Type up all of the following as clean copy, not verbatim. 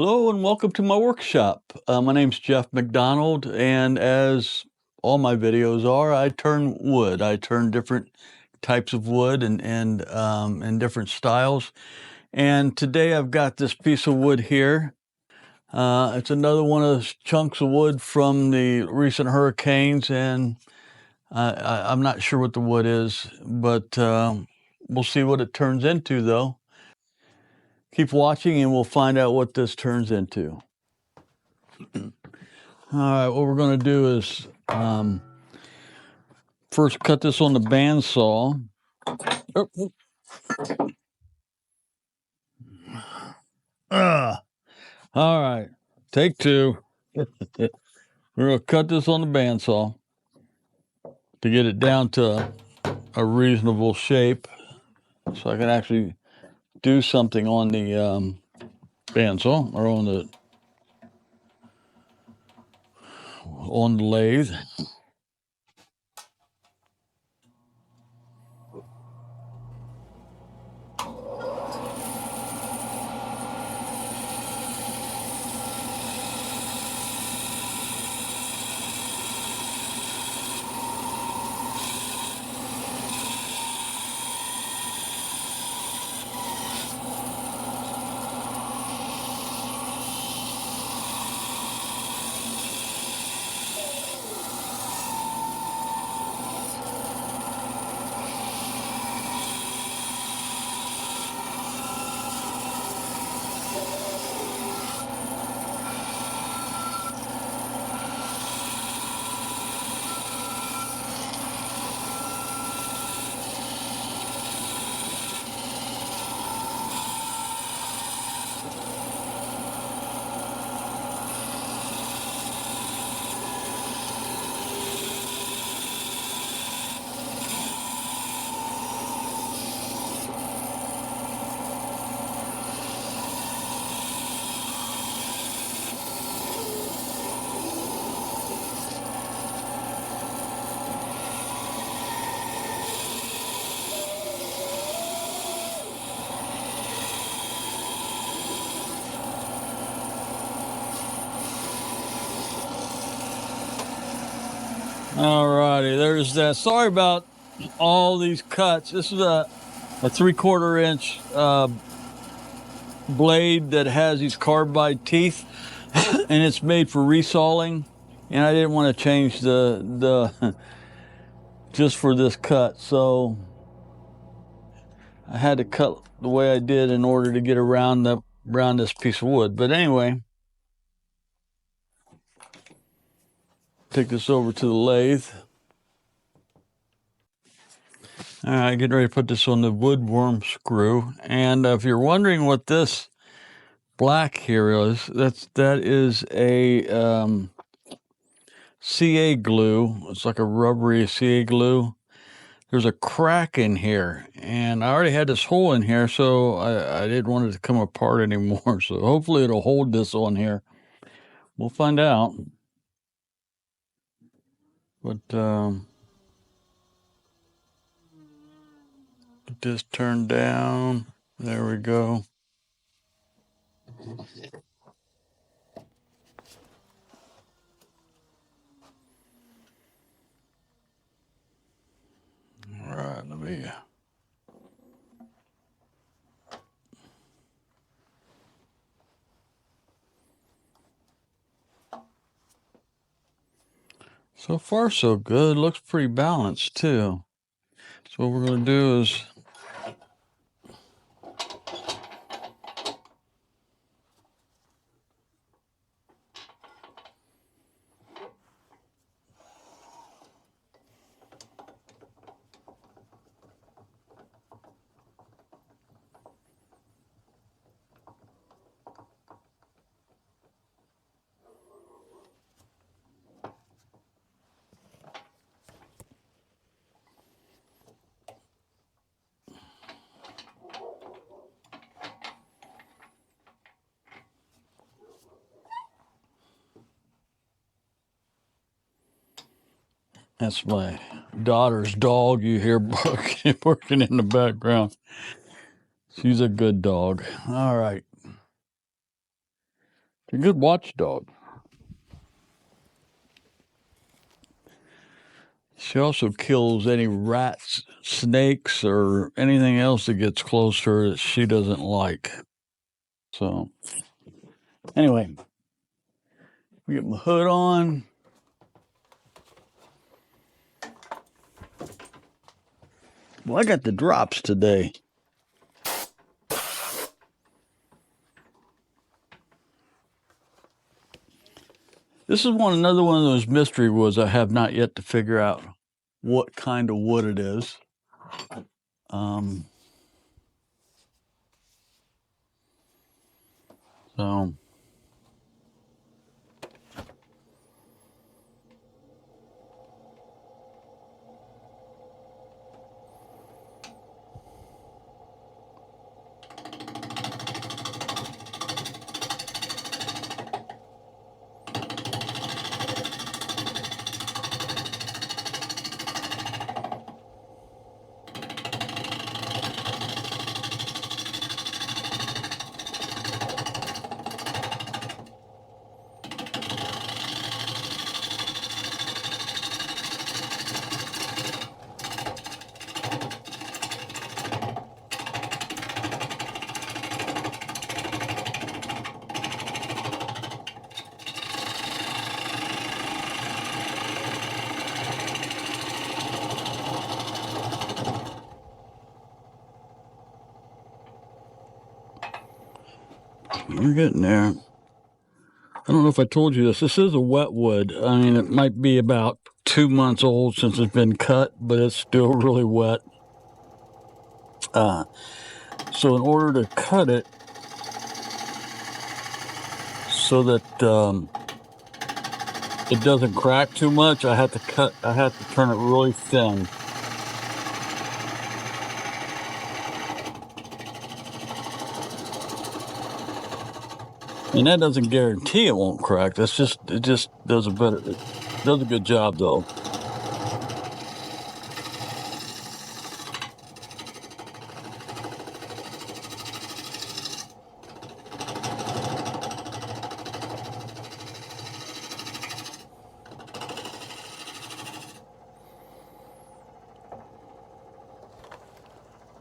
Hello and welcome to my workshop. My name's Jeff McDonald, and as all my videos are, I turn wood. I turn different types of wood and different styles. And today I've got this piece of wood here. It's another one of those chunks of wood from the recent hurricanes, and I'm not sure what the wood is, but we'll see what it turns into though. Keep watching and we'll find out what this turns into. All right, what we're going to do is first cut this on the bandsaw. All right, take two. We're going to cut this on the bandsaw to get it down to a reasonable shape so I can actually do something on the bandsaw or on the lathe. Alrighty, there's that. Sorry about all these cuts. This is a 3/4 inch blade that has these carbide teeth, and it's made for resawing. And I didn't want to change the just for this cut, so I had to cut the way I did in order to get around this piece of wood. But anyway, take this over to the lathe. All right, getting ready to put this on the wood worm screw. And if you're wondering what this black here is, that is a CA glue. It's like a rubbery CA glue. There's a crack in here, and I already had this hole in here, so I didn't want it to come apart anymore. So hopefully it'll hold this on here. We'll find out. But get this turned down. There we go. All right, let me. So far, so good. Looks pretty balanced too. So what we're going to do is that's my daughter's dog you hear barking in the background. She's a good dog. All right. It's a good watchdog. She also kills any rats, snakes, or anything else that gets close to her that she doesn't like. So, anyway, we get my hood on. Well, I got the drops today. This is another one of those mystery woods I have not yet to figure out what kind of wood it is. So we're getting there. I don't know if I told you this. This is a wet wood. I mean, it might be about 2 months old since it's been cut, but it's still really wet. So in order to cut it so that it doesn't crack too much, I have to turn it really thin. And that doesn't guarantee it won't crack. It just does a good job though.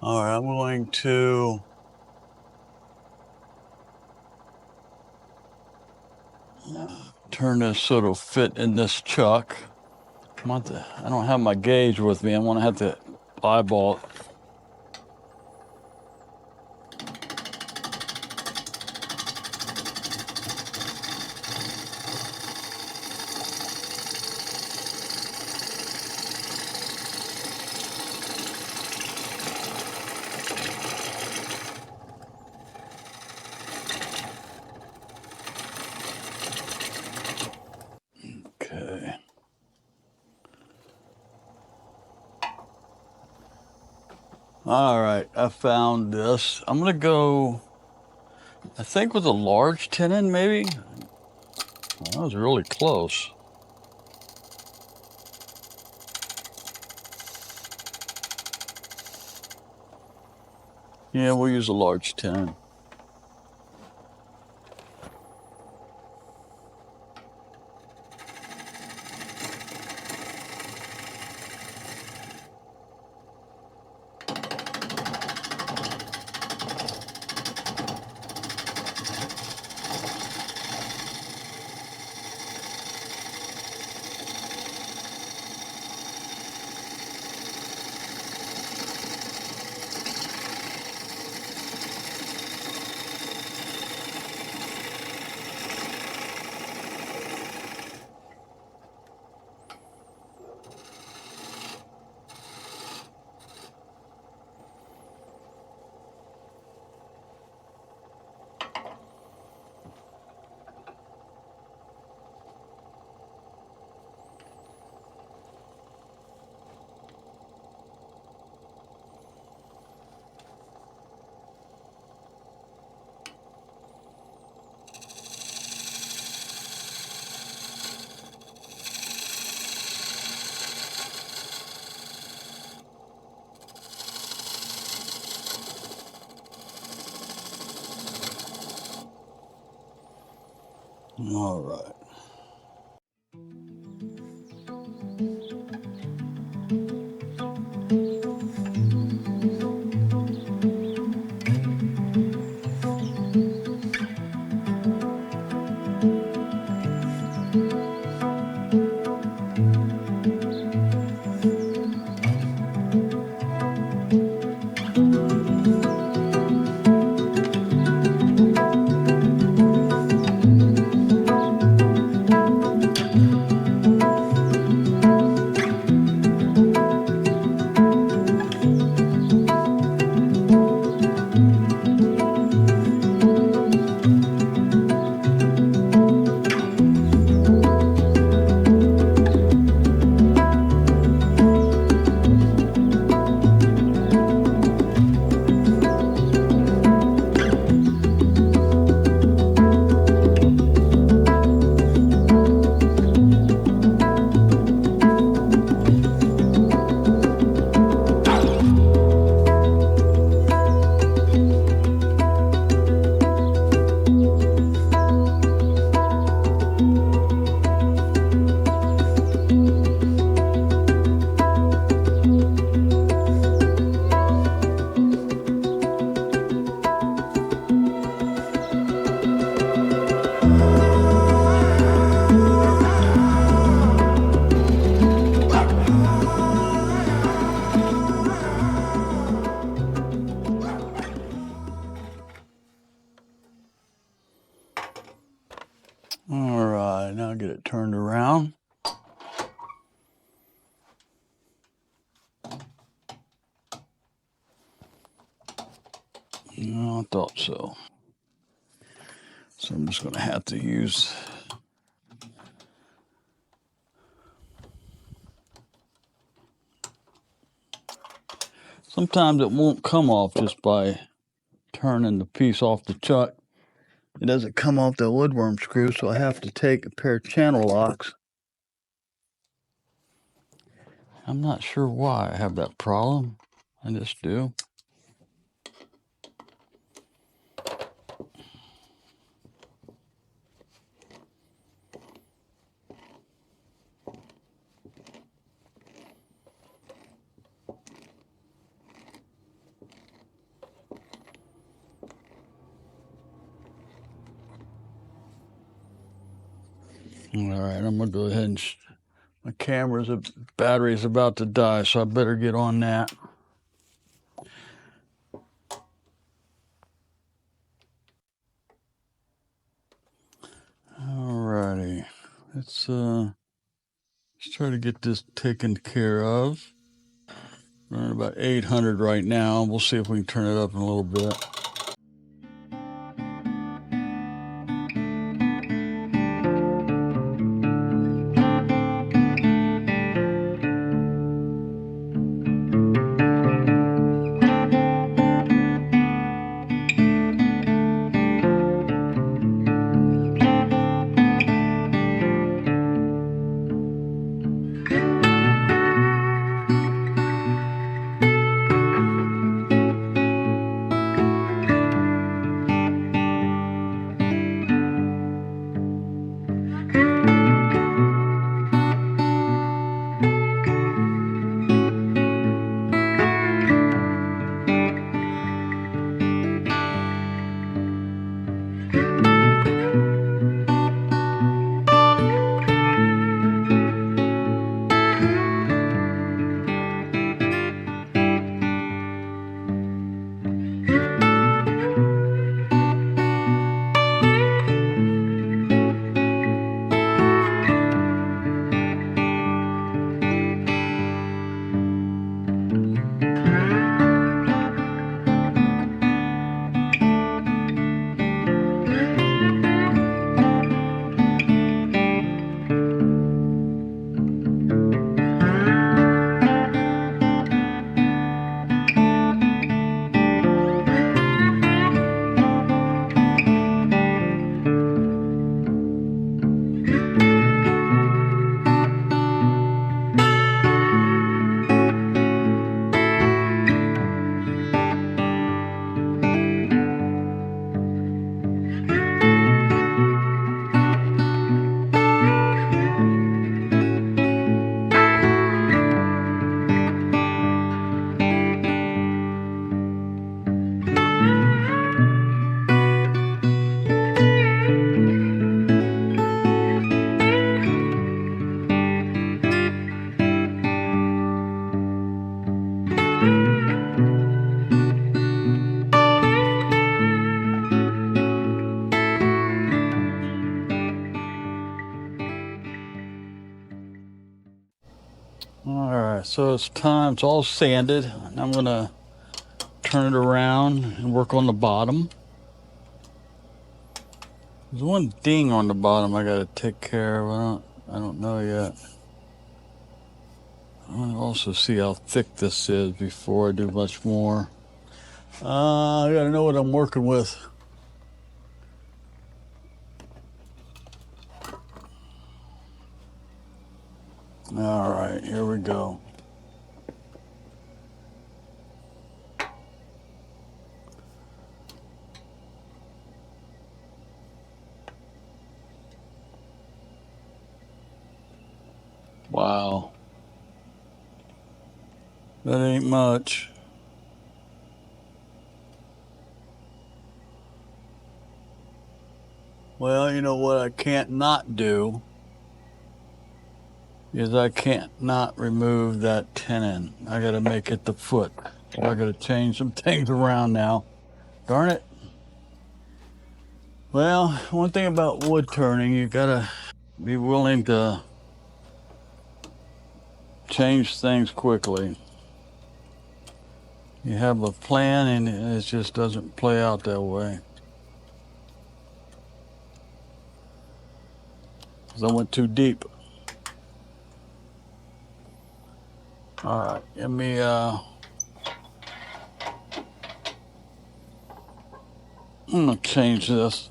All right, I'm going to turn this so it'll fit in this chuck. I don't have my gauge with me. I'm going to have to eyeball it. Okay. All right, I found this. I'm gonna go, I think with a large tenon maybe. Well, that was really close. Yeah, we'll use a large tenon. All right. All right, now get it turned around. No, I thought so. So I'm just going to have to use sometimes it won't come off just by turning the piece off the chuck. It doesn't come off the woodworm screw, so I have to take a pair of channel locks. I'm not sure why I have that problem. I just do. All right, I'm gonna go ahead and my battery's about to die, so I better get on that. All righty, let's try to get this taken care of. We're at about 800 right now. We'll see if we can turn it up in a little bit. So it's time, it's all sanded. I'm gonna turn it around and work on the bottom. There's one ding on the bottom I gotta take care of. I don't know yet. I want to also see how thick this is before I do much more. I gotta know what I'm working with. All right, here we go. Wow. That ain't much. Well, you know what I can't not do is I can't not remove that tenon. I gotta make it the foot. So I gotta change some things around now. Darn it. Well, one thing about wood turning, you gotta be willing to change things quickly. You have a plan and it just doesn't play out that way. Because I went too deep. All right, let me, I'm gonna change this.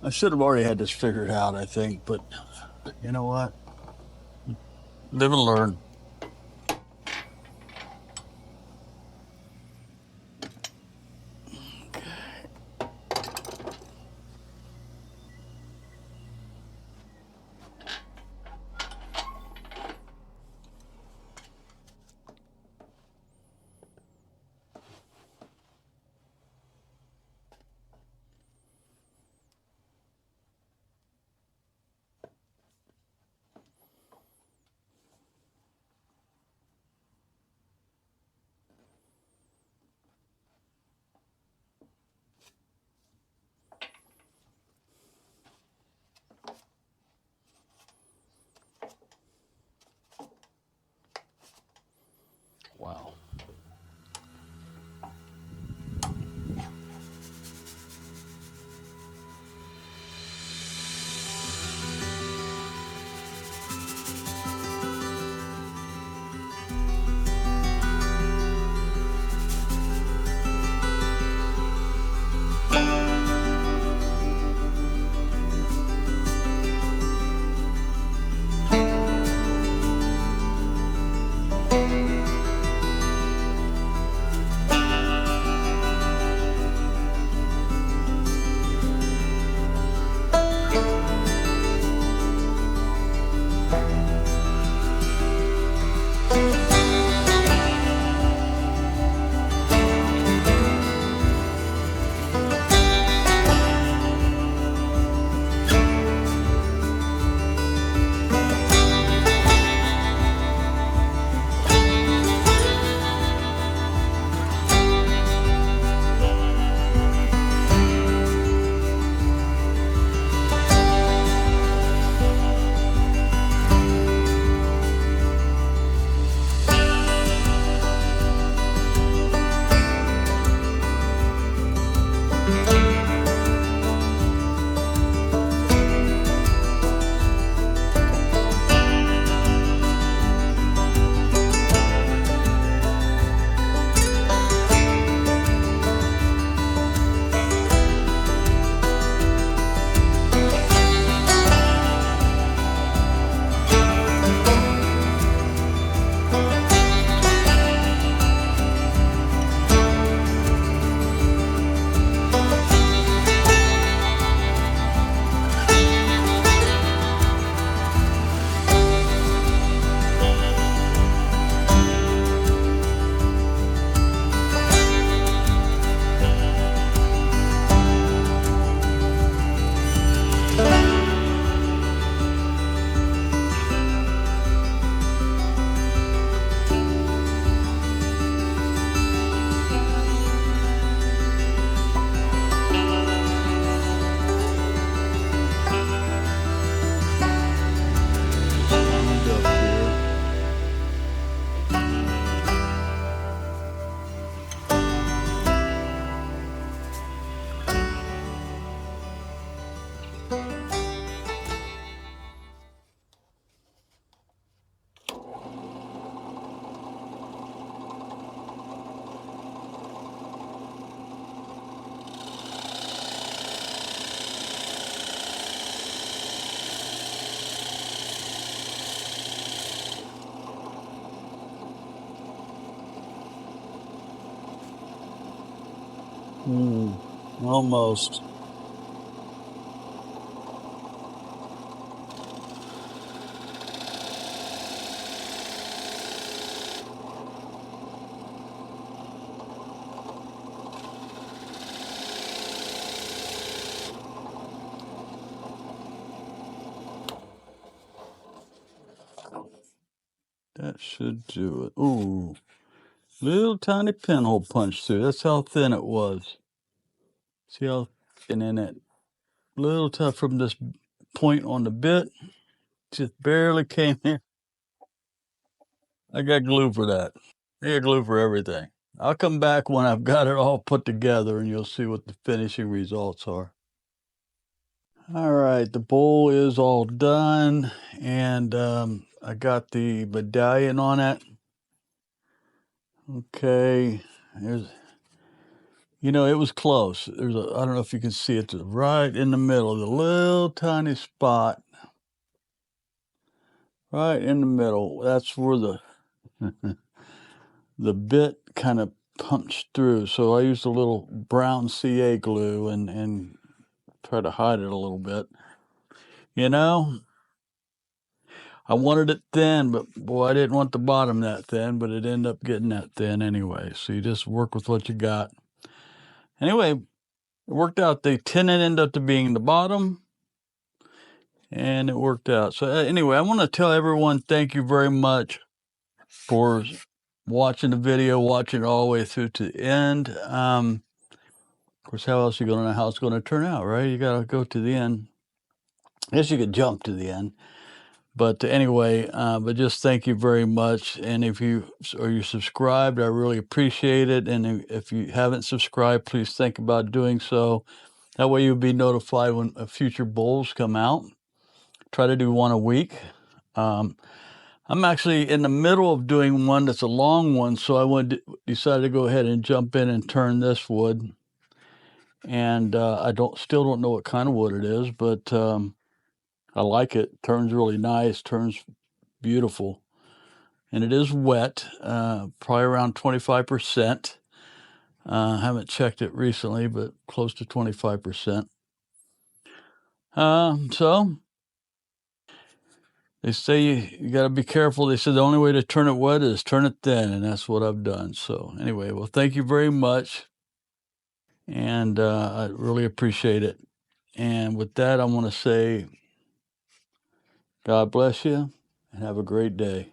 I should have already had this figured out, I think, but you know what? Live and learn. Wow. Almost. That should do it. Ooh, little tiny pinhole punch through. That's how thin it was. See how thin in it? Little tough from this point on the bit. Just barely came in. I got glue for that. I got glue for everything. I'll come back when I've got it all put together and you'll see what the finishing results are. All right, the bowl is all done and I got the medallion on it. Okay, there's, it was close. I don't know if you can see it, right in the middle, the little tiny spot. Right in the middle. That's where the bit kind of punched through. So I used a little brown CA glue and try to hide it a little bit. I wanted it thin, but boy, I didn't want the bottom that thin, but it ended up getting that thin anyway. So you just work with what you got. Anyway, it worked out. The tenon ended up being the bottom, and it worked out. So anyway, I want to tell everyone thank you very much for watching the video, watching it all the way through to the end. Of course, how else are you going to know how it's going to turn out, right? You got to go to the end. I guess you could jump to the end. But anyway, but just thank you very much. And if you subscribed, I really appreciate it. And if you haven't subscribed, please think about doing so. That way you'll be notified when future bowls come out. Try to do one a week. I'm actually in the middle of doing one that's a long one, so I decided to go ahead and jump in and turn this wood. And I still don't know what kind of wood it is, but I like it. Turns really nice. Turns beautiful. And it is wet, probably around 25%. I haven't checked it recently, but close to 25%. So they say you got to be careful. They said the only way to turn it wet is turn it thin, and that's what I've done. So anyway, well, thank you very much, and I really appreciate it. And with that, I want to say God bless you, and have a great day.